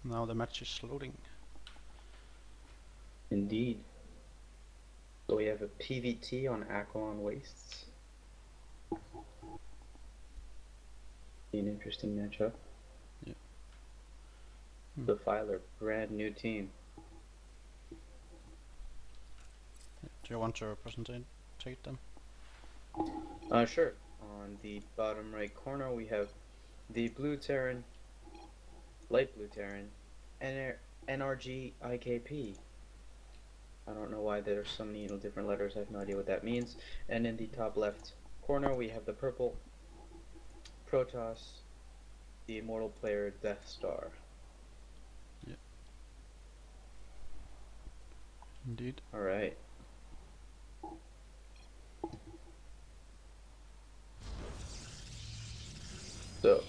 Now the match is loading. Indeed. So we have a PVT on Aquilon Wastes. Be an interesting matchup. Yeah. Defiler, brand new team. Do you want to represent them? Sure. On the bottom right corner, we have the Blue Terran, Light Blue Terran, NRG IKP. I don't know why there's so many different letters. I have no idea what that means. And in the top left corner, we have the purple Protoss, the Immortal player Death Star. Yeah. Indeed. All right. So,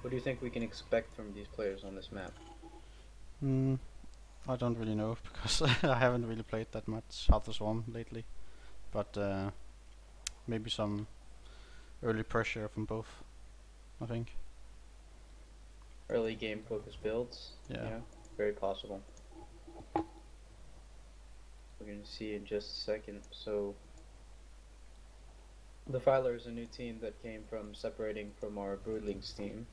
what do you think we can expect from these players on this map? I don't really know because I haven't really played that much Heart of the Swarm lately. But maybe some early pressure from both, I think. Early game focus builds? Yeah. Very possible. We're going to see in just a second. So, Defiler is a new team that came from separating from our Broodlings team.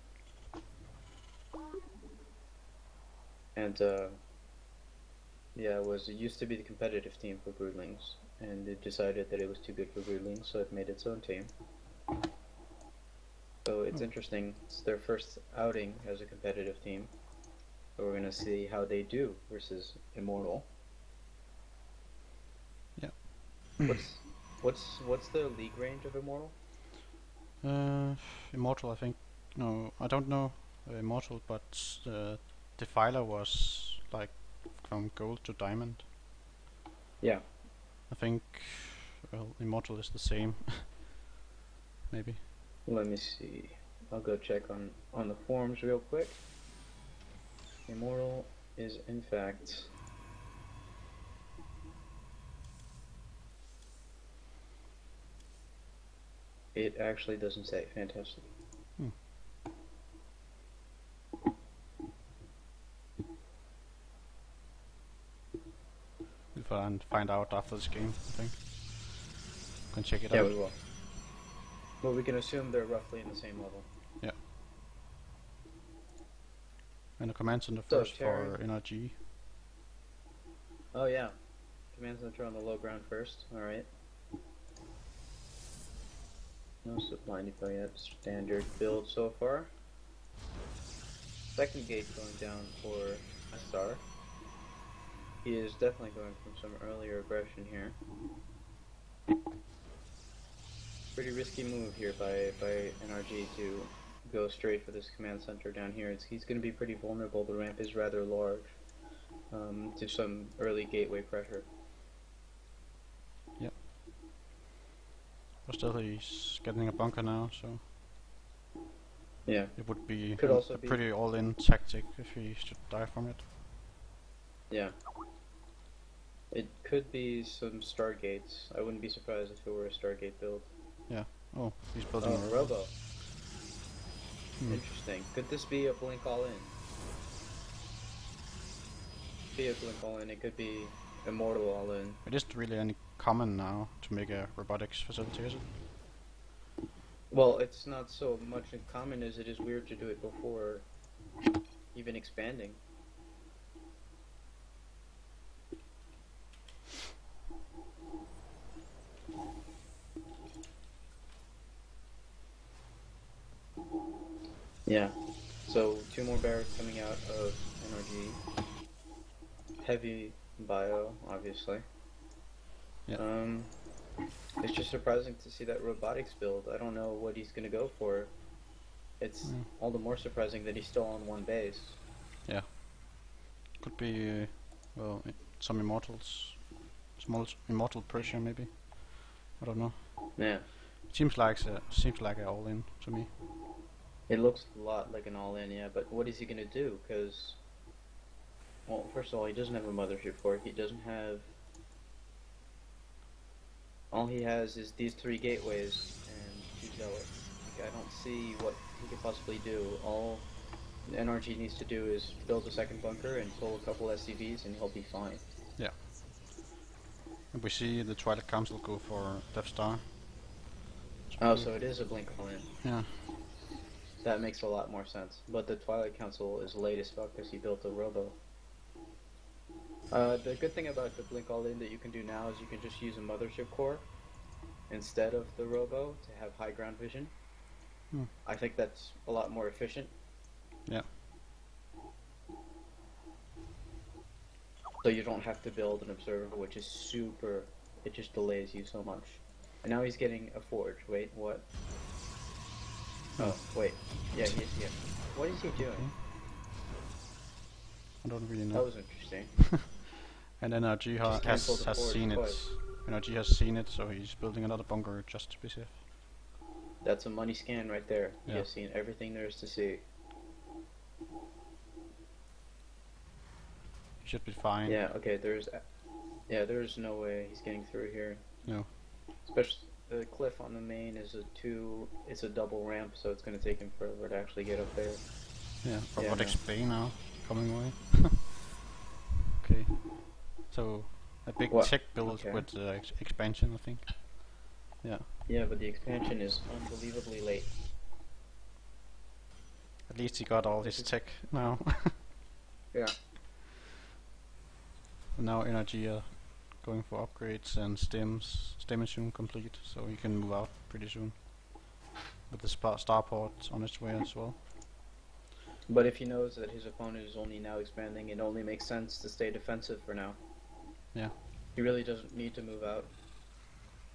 And, yeah, it used to be the competitive team for Broodlings. And it decided that it was too good for Broodlings, so it made its own team. So it's interesting. It's their first outing as a competitive team. So we're going to see how they do versus Immortal. Yeah. What's the league range of Immortal? Immortal, I think. No, I don't know Immortal, but Defiler was like from gold to diamond. Yeah. I think, well, Immortal is the same. Maybe. Let me see. I'll go check on the forums real quick. Immortal is in fact it actually doesn't say. Fantastic. We'll find out after this game, I think. Can check it Yeah, out. we will. But we can assume they're roughly in the same level. Yeah. And the command center first for NRG. Oh yeah. Command center on the low ground first. Alright. No supply depot yet. Standard build so far. Second gate going down for a star. He is definitely going from some earlier aggression here. Pretty risky move here by NRG to go straight for this command center down here. He's going to be pretty vulnerable. The ramp is rather large to some early gateway pressure. Yep. But still, he's getting a bunker now, so yeah, it would be could also a be pretty all-in tactic if he should die from it. Yeah. It could be some Stargates. I wouldn't be surprised if it were a Stargate build. Yeah. Oh, he's building a a Robo. Interesting. Could this be a blink all in? Be a blink all in. It could be Immortal all in. It isn't really any common now to make a robotics facility, is it? Well, it's not so much in common as it is weird to do it before even expanding. Yeah. So 2 more barracks coming out of NRG. Heavy bio, obviously. Yeah. It's just surprising to see that robotics build. I don't know what he's gonna go for. It's all the more surprising that he's still on one base. Yeah. Could be, well, some immortals. Small immortal pressure, maybe. I don't know. Yeah. It seems like an all-in to me. It looks a lot like an all-in, yeah. But what is he gonna do? Because, well, first of all, he doesn't have a mothership fort. He doesn't have. All he has is these 3 gateways and 2 zealots. Like, I don't see what he could possibly do. All NRG needs to do is build a second bunker and pull a couple SCVs and he'll be fine. Yeah. And we see the Twilight Council go for Death Star. Oh, so it is a blink all in. Yeah. That makes a lot more sense. But the Twilight Council is late as fuck because he built a robo. The good thing about the blink all in that you can do now is you can just use a mothership core instead of the robo to have high ground vision. I think that's a lot more efficient. Yeah. So you don't have to build an observer, which is super. It just delays you so much. And now he's getting a forge. Wait, what? Oh, wait. Yeah, yeah. What is he doing? I don't really know. That was interesting. And NRG has seen it. NRG has seen it, so he's building another bunker just to be safe. That's a money scan right there. Yeah. He has seen everything there is to see. He should be fine. Yeah, okay, there's no way he's getting through here. No. Especially the cliff on the main is it's a double ramp, so it's gonna take him forever to actually get up there. Yeah, but Yeah, what no. XP now coming away? Okay. So a big tech build with expansion, I think. Yeah. Yeah, but the expansion is unbelievably late. At least he got all his tech now. Yeah. Now Energy are going for upgrades and stem is soon complete, so he can move out pretty soon. With the starport on its way as well. But if he knows that his opponent is only now expanding, it only makes sense to stay defensive for now. Yeah. He really doesn't need to move out.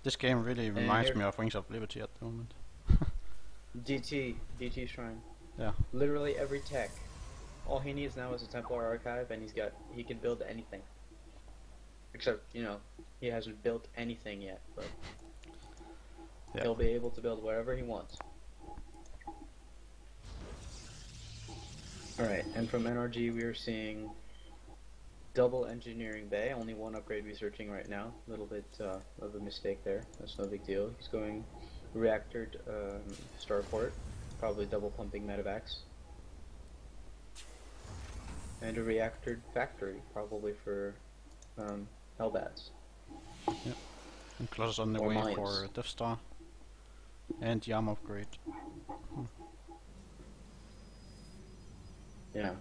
This game really reminds me of Wings of Liberty at the moment. DT Shrine. Yeah. Literally every tech. All he needs now is a Templar Archive, and he can build anything. Except, you know, he hasn't built anything yet, but he'll be able to build whatever he wants. Alright, and from NRG we are seeing double engineering bay, only one upgrade researching right now. A little bit of a mistake there, that's no big deal. He's going reactored starport, probably double pumping medevacs. And a reactored factory, probably for Hellbats. Yep. And close on the Or way mines. for Death Star. And Yam upgrade. Yeah.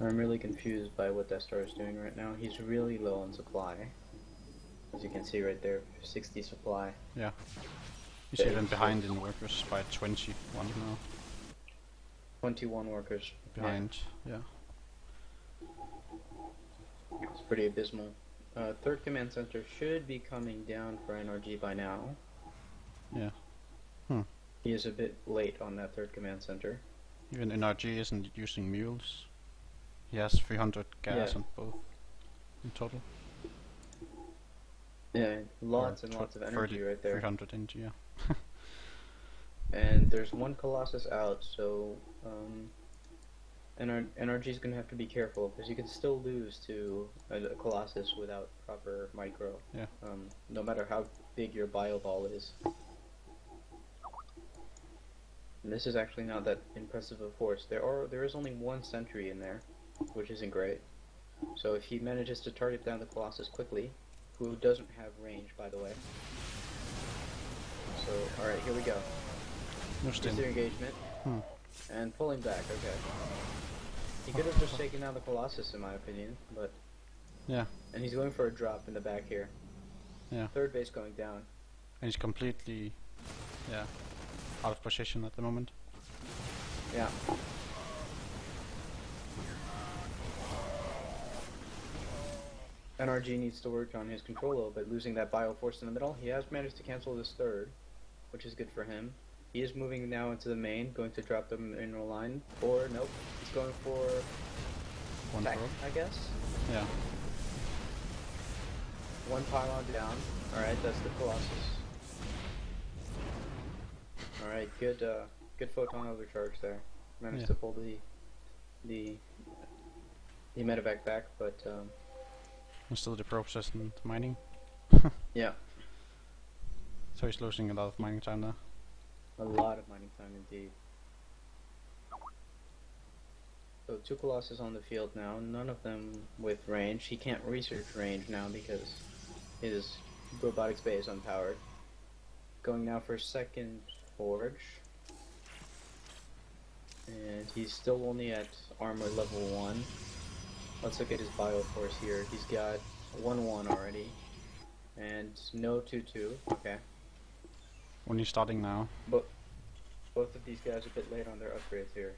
I'm really confused by what Death Star is doing right now. He's really low on supply. As you can see right there, 60 supply. Yeah. He's even behind in workers by 21 now. 21 workers Behind, yeah. It's pretty abysmal. Third command center should be coming down for NRG by now. Yeah. He is a bit late on that third command center. Even NRG isn't using mules. He has 300 gas on both in total. Yeah, lots and lots of energy right there. 300 energy, yeah. And there's one Colossus out, so NRG is going to have to be careful, because you can still lose to a Colossus without proper micro. Yeah. No matter how big your bio ball is. And this is actually not that impressive a force. There is only one sentry in there, which isn't great. So if he manages to target down the Colossus quickly, who doesn't have range, by the way. So, alright, here we go. No Here's stim. their engagement. And pulling back, okay. He could have just taken down the Colossus, in my opinion, but... Yeah. And he's going for a drop in the back here. Yeah. Third base going down. And he's completely, out of position at the moment. Yeah. NRG needs to work on his control a little bit, losing that bio force in the middle. He has managed to cancel this third, which is good for him. He is moving now into the main, going to drop the mineral line. Or, nope, he's going for One tech, throw. I guess. Yeah. One pylon down. Alright, that's the Colossus. Alright, good photon overcharge there. Managed to pull the medevac back, but And still the process and mining. yeah. So he's losing a lot of mining time now. A lot of mining time indeed. So 2 Colossus on the field now, none of them with range. He can't research range now because his robotics bay is unpowered. Going now for second forge. And he's still only at armor level 1. Let's look at his bioforce here. He's got 1-1 already. And no 2-2. Okay. Only starting now. But both of these guys are a bit late on their upgrades here.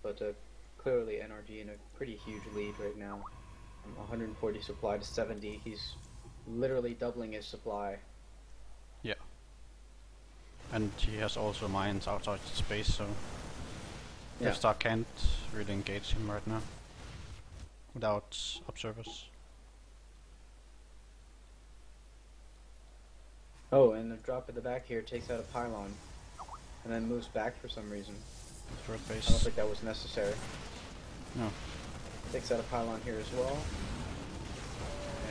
But clearly NRG in a pretty huge lead right now. 140 supply to 70. He's literally doubling his supply. Yeah. And he has also mines outside space, so Yeah. Death Star can't really engage him right now without observers. Oh, and the drop at the back here takes out a pylon. And then moves back for some reason. Third I don't base. think that was necessary. No. Takes out a pylon here as well.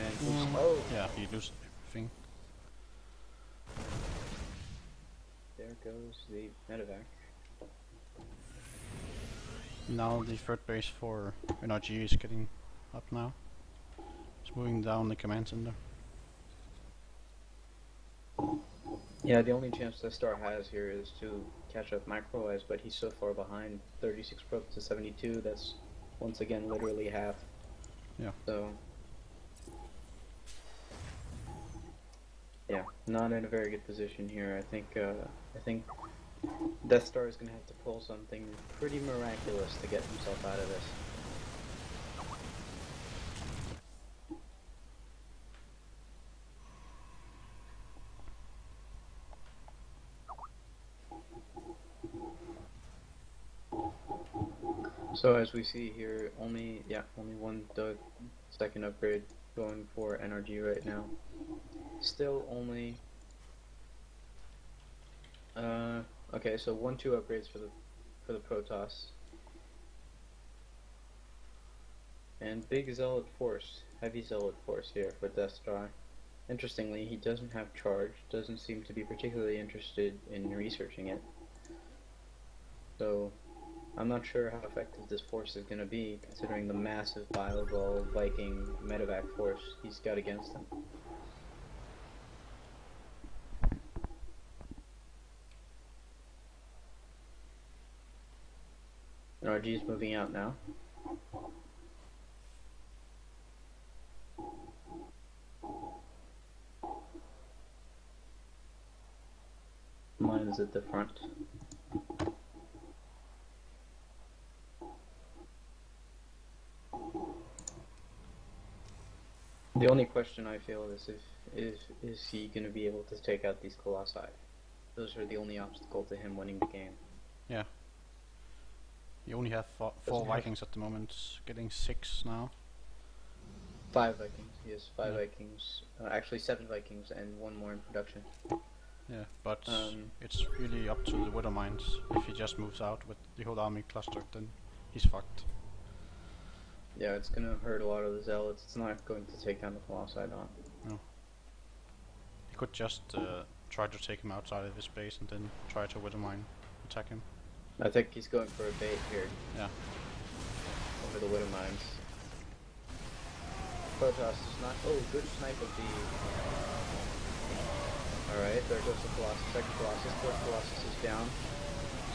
And moves, oh, Yeah, he loses everything. there goes the medevac. Now the third base for NRG is getting up now. It's moving down the command center. Yeah, the only chance that Star has here is to catch up micro-wise, but he's so far behind. 36 probes to 72, that's once again literally half. Yeah. So, yeah, not in a very good position here. I think Death Star is going to have to pull something pretty miraculous to get himself out of this. So as we see here, only one second upgrade going for NRG right now. Still only okay, so 1-2 upgrades for the Protoss. And big zealot force, heavy zealot force here for Death Star. Interestingly, he doesn't have charge, doesn't seem to be particularly interested in researching it. So I'm not sure how effective this force is going to be, considering the massive Bioball Viking medevac force he's got against him. NRG is moving out now. Mine is at the front. The only question I feel is is he going to be able to take out these Colossi? Those are the only obstacle to him winning the game. Yeah. You only have four Doesn't have- Vikings at the moment, getting 6 now. 5 Vikings, yes, 5 Yeah. Vikings. Actually 7 Vikings and 1 more in production. Yeah, but Um, it's really up to the Widow Mines. If he just moves out with the whole army clustered, then he's fucked. Yeah, it's going to hurt a lot of the Zealots. It's not going to take down the Colossi, not. He could just try to take him outside of his base and then try to Widow Mine attack him. I think he's going for a bait here. Yeah. Over the Widow Mines. Protoss is not. Oh, good snipe of the. Alright, there goes the Colossus. Second Colossus. Fourth Colossus is down.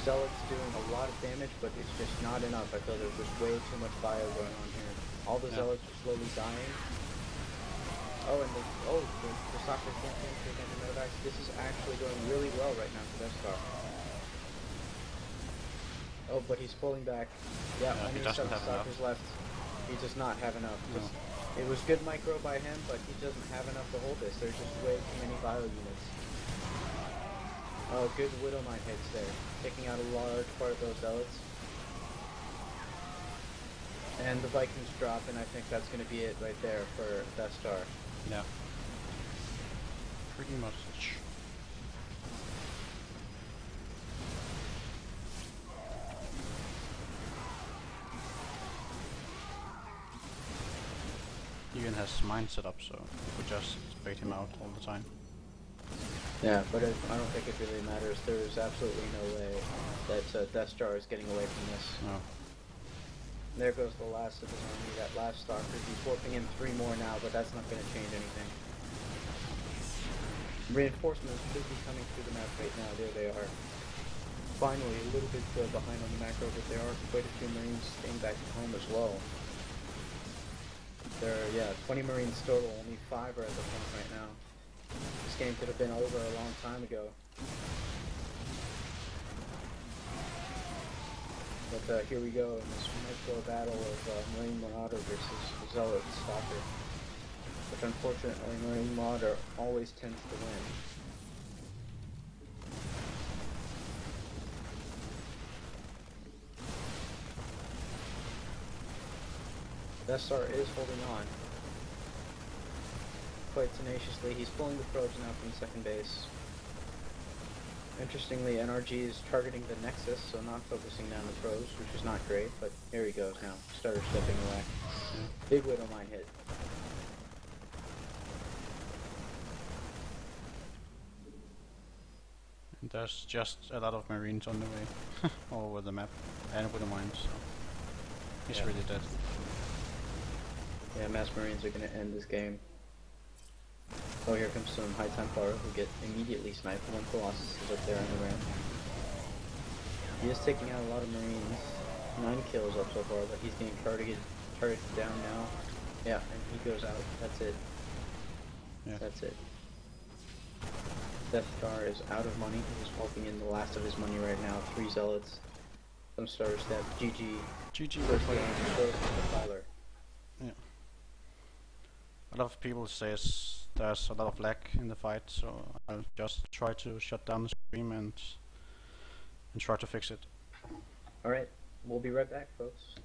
Zealot's doing a lot of damage, but it's just not enough. I feel there's just way too much bio going on here. All the Zealots are slowly dying. Oh, and the soccer can't take into medevacs. This is actually going really well right now for Death Star. Oh, but he's pulling back. Yeah, he only doesn't 7 have stalkers left. He does not have enough. No. It was good micro by him, but he doesn't have enough to hold this. There's just way too many bio units. Oh, good Widow Mine hits there, taking out a large part of those Zealots. And the Vikings drop, and I think that's going to be it right there for Death Star. Yeah. Pretty much. He even has mine set up, so you could just bait him out all the time. Yeah, but I don't think it really matters. There's absolutely no way that Death Star is getting away from this. No. There goes the last of his army, that last Stalker. He's warping in 3 more now, but that's not going to change anything. Reinforcements should be coming through the map right now. There they are. Finally, a little bit behind on the macro, but there are quite a few Marines staying back at home as well. There are, 20 Marines total, only 5 are at the front right now. This game could have been over a long time ago. But here we go in this micro battle of Marine Marauder versus Zealot Stalker. Which unfortunately Marine Marauder always tends to win. Death Star is holding on quite tenaciously. He's pulling the probes now from second base. Interestingly, NRG is targeting the Nexus, so not focusing down the probes, which is not great, but here he goes now. Starter stepping away. Big Widow Mine hit. And there's just a lot of Marines on the way all over the map, and with the mines, so he's really dead. Yeah, Mass Marines are going to end this game. Oh, here comes some High Templar who get immediately sniped. One Colossus is up there on the ramp. He is taking out a lot of Marines. 9 kills up so far, but he's getting targeted down now. Yeah, and he goes out. That's it. Yeah. That's it. Death Star is out of money. He's walking in the last of his money right now. 3 Zealots. Some starter step. GG. GG. First game goes to Defiler. Yeah. A lot of people says there's a lot of lag in the fight, so I'll just try to shut down the stream and try to fix it. Alright, we'll be right back, folks.